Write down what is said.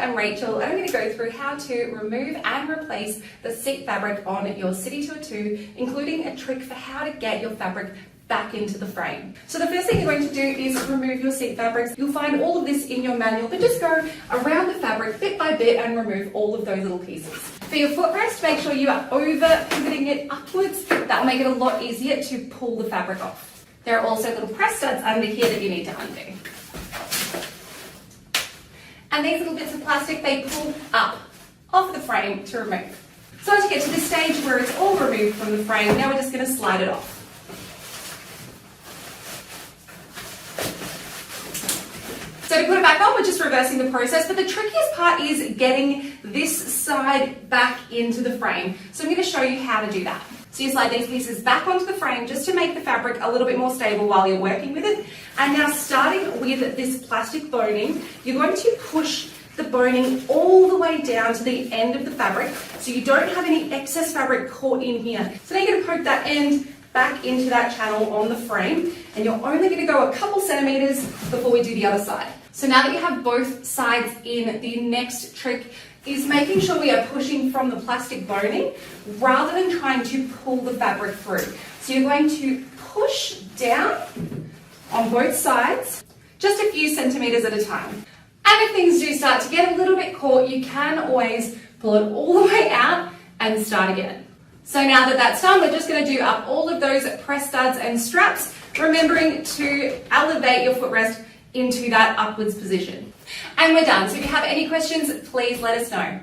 am Rachel and I'm going to go through how to remove and replace the seat fabric on your City Tour 2, including a trick for how to get your fabric back into the frame. So the first thing you're going to do is remove your seat fabrics. You'll find all of this in your manual, but just go around the fabric bit by bit and remove all of those little pieces. For your footrest, make sure you are over pivoting it upwards. That will make it a lot easier to pull the fabric off. There are also little press studs under here that you need to undo. And these little bits of plastic, they pull up off the frame to remove. So as you get to this stage where it's all removed from the frame, now we're just going to slide it off. So to put it back on, we're just reversing the process, but the trickiest part is getting this side back into the frame. So I'm going to show you how to do that. So you slide these pieces back onto the frame just to make the fabric a little bit more stable while you're working with it. And now starting with this plastic boning, you're going to push the boning all the way down to the end of the fabric so you don't have any excess fabric caught in here. So now you're going to poke that end back into that channel on the frame, and you're only going to go a couple centimeters before we do the other side. So now that you have both sides in, the next trick is making sure we are pushing from the plastic boning rather than trying to pull the fabric through. So you're going to push down on both sides, just a few centimeters at a time. And if things do start to get a little bit caught, you can always pull it all the way out and start again. So now that that's done, we're just going to do up all of those press studs and straps, remembering to elevate your footrest into that upwards position. And we're done. So if you have any questions, please let us know.